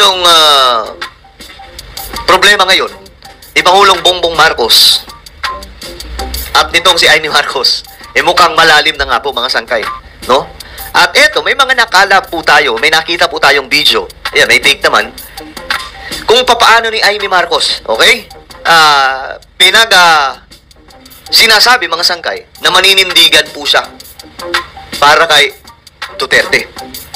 itong problema ngayon ni Pangulong Bongbong Marcos at nitong si Amy Marcos, mukhang malalim na nga po mga sangkay, no? At eto, may mga nakala po tayo, may nakita po tayong video. Ayan, may take naman. Kung papaano ni Amy Marcos, okay? Sinasabi mga sangkay na maninindigan po siya para kay Duterte.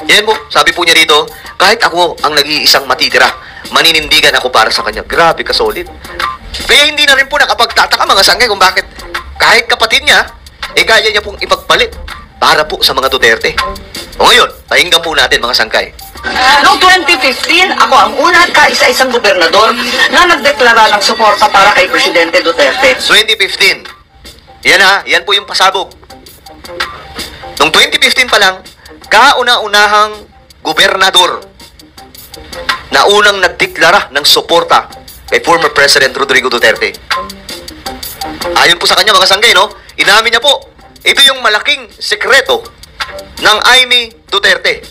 Yan po, sabi po niya dito, kahit ako ang nag-iisang matitira, maninindigan ako para sa kanya. Grabe ka solid. Kaya hindi na rin po nakapagtataka mga sangkay kung bakit kahit kapatid niya, kaya niya pong ipagpalit para po sa mga Duterte. O ngayon, pakinggan po natin mga sangkay. Noong 2015, ako ang una at kaisa-isang gobernador na nagdeklara ng suporta para kay Presidente Duterte. 2015. Yan po yung pasabog. Noong 2015 pa lang, kauna-unahang gobernador na unang nagdeklara ng suporta kay former President Rodrigo Duterte. Ayon po sa kanya mga sanggay, no? Inamin niya po, ito yung malaking sekreto ng Amy Duterte.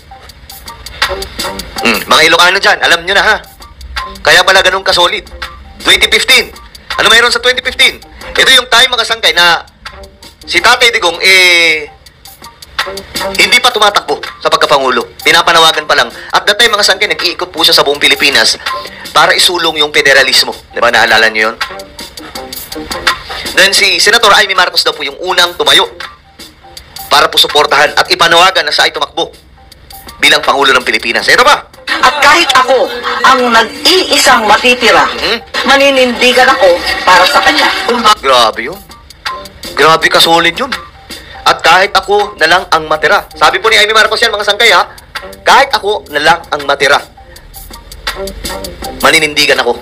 Mga Ilocano dyan, alam nyo na ha. Kaya pala ganun kasolid. 2015. Ano mayroon sa 2015? Ito yung time mga sangkay na si Tatay Digong hindi pa tumatakbo sa pagkapangulo. Pinapanawagan pa lang. At that time mga sangkay, nag-iikot po siya sa buong Pilipinas para isulong yung federalismo. Di ba? Naalala nyo yun? Then si Senator Amy Marcos daw po yung unang tumayo para po suportahan at ipanawagan na siya ay tumakbo bilang Pangulo ng Pilipinas. Ito ba? At kahit ako ang nag-iisang matitira, maninindigan ako para sa kanya. Grabe yun. Grabe ka solid yun. At kahit ako na lang ang matira. Sabi po ni Amy Marcos yan mga sangkay ha. Kahit ako na lang ang matira, maninindigan ako.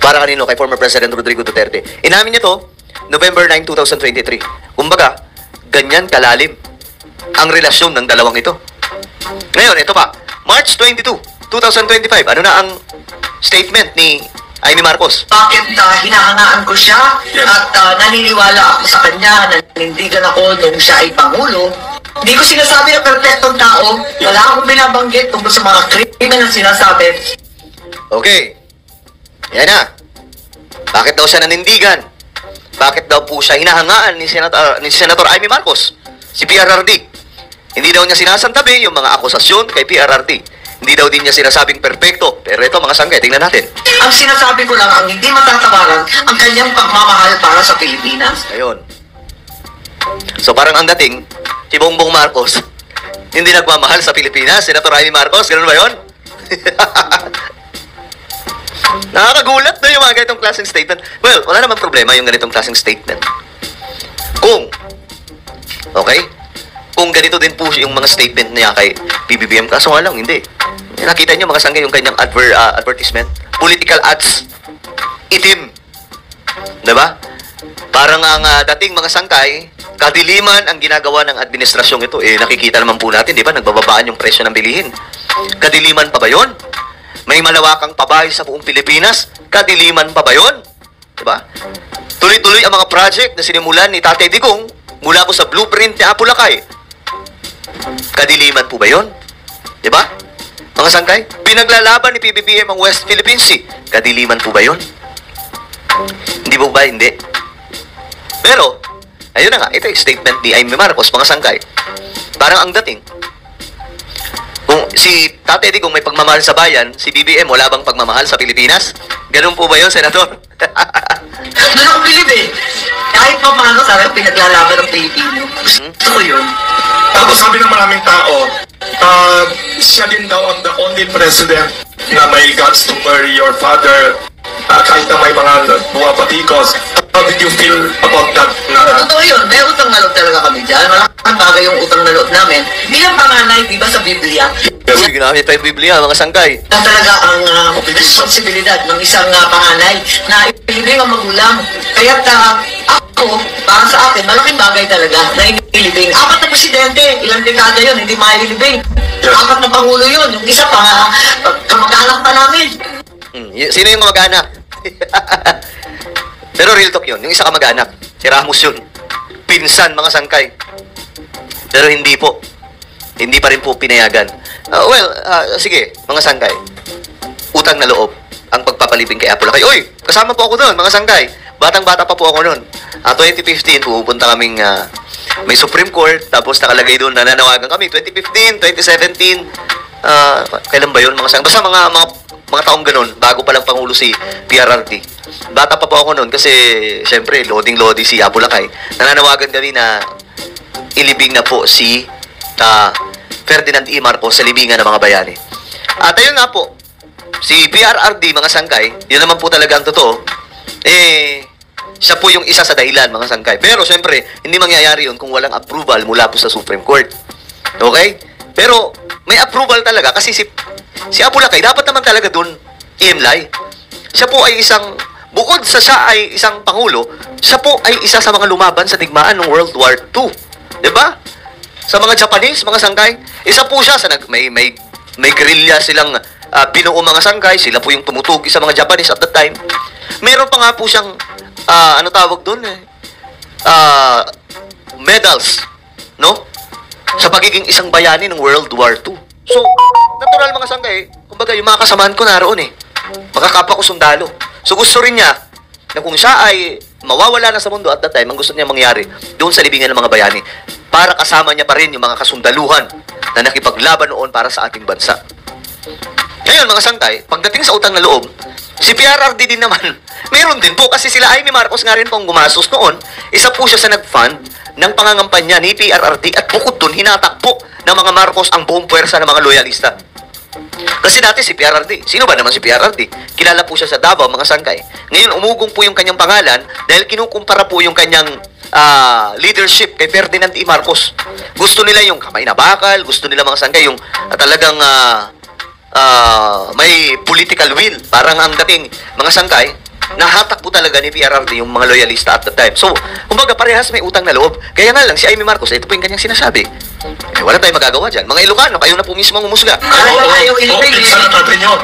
Para kanino? Kay former President Rodrigo Duterte. Inamin niya to, November 9, 2023. Kumbaga, ganyan kalalim ang relasyon ng dalawang ito. Ngayon, ito pa. March 22, 2025. Ano na ang statement ni Amy Marcos? Bakit hinahangaan ko siya at naniniwala ako sa kanya, nanindigan ako nung siya ay Pangulo. Hindi ko sinasabi na perfectong tao. Wala akong binabanggit tungkol sa mga krimen na sinasabi. Okay. Yan na. Bakit daw siya nanindigan? Bakit daw po siya hinahangaan ni Senator Amy Marcos? Si PRRD. Hindi daw niya sinasantabi yung mga akusasyon kay PRRD. Hindi daw din niya sinasabing perfecto. Pero ito mga sangkay, tingnan natin. Ang sinasabi ko lang, ang hindi matatawaran, ang kanyang pagmamahal para sa Pilipinas. Ayun. So parang ang dating, si Bongbong Marcos, hindi nagmamahal sa Pilipinas. Senator Amy Marcos, ganun ba yun? Nakakagulat na yung mga ganitong klaseng statement. Well, wala naman problema yung ganitong klaseng statement. Kung ganito din po yung mga statement niya kay PBBM, kaso nga lang, hindi. Nakita niyo mga sangay yung kanyang advertisement. Political ads. Itim. Diba? Parang ang dating mga sangkay, kadiliman ang ginagawa ng administrasyong ito. Nakikita naman po natin, di ba? Nagbababaan yung presyo ng bilihin. Kadiliman pa ba yun? May malawakang pabahay sa buong Pilipinas. Kadiliman pa ba yun? Diba? Tuloy-tuloy ang mga project na sinimulan ni Tatay Digong mula po sa blueprint ni Apulacay. Kadiliman po ba yun? Diba? Mga sangkay, pinaglalaban ni PBBM ang West Philippine Sea. Kadiliman po ba yun? Hindi po ba? Hindi. Pero, ayun na nga, ito yung statement ni Amy Marcos, mga sangkay. Parang ang dating, kung si Tatay Digong may pagmamahal sa bayan, si BBM wala bang pagmamahal sa Pilipinas? Ganun po ba yun, Senator? Doon ako bilib eh. Kahit pa paano sa akin pinaglalaban ng Pilipino. Gusto ko yun. Tapos sabi ng maraming tao, siya din daw ang the only president na may guts to bury your father kahit na may mga buwapatikos. How did you feel about that? Totoo yun. May utang na loob talaga kami dyan. Malaking bagay yung utang na loob namin. Bilang panganay, di ba sa Biblia, Kasi ginamit pa yung Biblia, mga sangkay. yan talaga ang responsibilidad ng isang panganay na ilibing ang magulang. Kaya ako, para sa akin, malaking bagay talaga na inilibing. 4 na presidente, ilang dekada yun, hindi mailibing. 4 na pangulo yun, yung isa pa, kamag-anak pa namin. Sino yung kamag-anak? Pero real talk yun. Yung isa kamag-anak. Si Ramos yun. Pinsan, mga sangkay. Pero hindi po. Hindi pa rin po pinayagan. Sige, mga sangkay. utang na loob ang pagpapalibing kay Apolacay. Oy, kasama po ako doon, mga sanggay. Batang-bata pa po ako noon. 2015, pupunta kaming may Supreme Court, tapos nakalagay doon, nananawagan kami. 2015, 2017, kailan ba yun, mga sanggay? Basta mga taong ganun, bago pa lang Pangulo si PRRD. Bata pa po ako noon kasi, syempre, loading-loading si Apolacay. Nananawagan kami na ilibing na po si Ferdinand E. Marcos sa libingan ng mga bayani. At ayun nga po, si PRRD, mga sangkay, yun naman po talaga ang totoo, siya po yung isa sa dahilan, mga sangkay. Pero syempre, hindi mangyayari yun kung walang approval mula po sa Supreme Court. Okay? Pero may approval talaga kasi si Apolacay, dapat naman talaga dun iimlay. Siya po ay bukod sa siya ay isang pangulo, siya po ay isa sa mga lumaban sa digmaan ng World War II. Diba? Sa mga Japanese, mga sangkay, isa po siya sa may guerrilla silang binuo mga sangkay, sila po yung tumutugi sa mga Japanese at that time. Meron pa nga po siyang ano tawag doon medals, no? Sa pagiging isang bayani ng World War II. So, natural mga sangkay, kumbaga yung mga kasamahan ko naroon makakapa ko sundalo. So gusto rin niya na kung siya ay mawawala na sa mundo at that time, ang gusto niya mangyari doon sa libingan ng mga bayani para kasama niya pa rin yung mga kasundaluhan na nakipaglaban noon para sa ating bansa. Ngayon, mga sangkay, pagdating sa utang na loob, si PRRD din naman, meron din po kasi sila Amy Marcos nga rin pong gumastos noon. Isa po siya sa nag-fund ng pangangampanya ni PRRD at bukod dun, hinatak po ng mga Marcos ang buong puwersa ng mga loyalista. Kasi dati si PRRD, sino ba naman si PRRD? Kilala po siya sa Davao, mga sangkay. Ngayon, umugong po yung kanyang pangalan dahil kinukumpara po yung kanyang leadership kay Ferdinand E. Marcos. Gusto nila yung kamay na bakal, gusto nila mga sangkay yung talagang may political will. Parang ang dating mga sangkay, nahatak po talaga ni PRRD yung mga loyalista at the time. So, kumbaga parehas may utang na loob. Kaya nga lang, si Amy Marcos, ito po yung kanyang sinasabi. Wala tayong magagawa dyan. Mga Ilocano, kayo na po mismo ang umusga. Ayaw ilibing. Sana natin yun.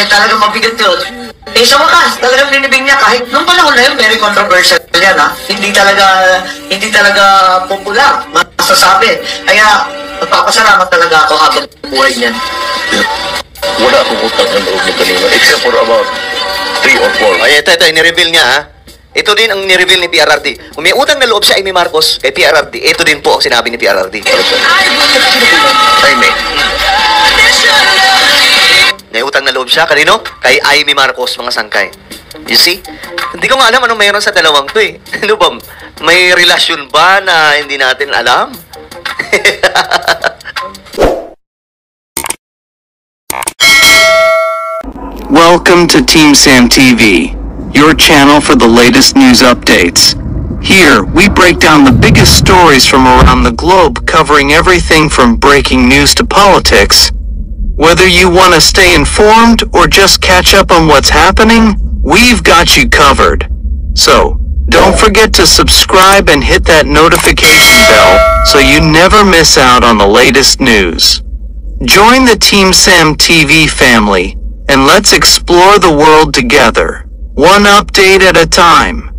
Talagang mabigat yun. Sa wakas, talagang linibing niya kahit nung panahon na yun, very controversial yan, Hindi talaga popular, masasabi. Kaya, nagpapasalamat talaga ako habang buhay niyan. Wala akong utang ng loob mo kanina, except for about 3 or 4. Ay, ito, ni-reveal niya, Ito din ang ni-reveal ni PRRD. Kung may utang na loob sa Amy Marcos kay PRRD, ito din po ang sinabi ni PRRD. Jaime. May utang na loob siya, kanino? Kay Amy Marcos, mga sangkay. You see? Hindi ko nga alam anong mayroon sa dalawang to Ano ba? May relasyon ba na hindi natin alam? Welcome to Team Sam TV, your channel for the latest news updates. Here, we break down the biggest stories from around the globe, covering everything from breaking news to politics. Whether you want to stay informed or just catch up on what's happening, we've got you covered. So, don't forget to subscribe and hit that notification bell so you never miss out on the latest news. Join the Team Sam TV family, and let's explore the world together, one update at a time.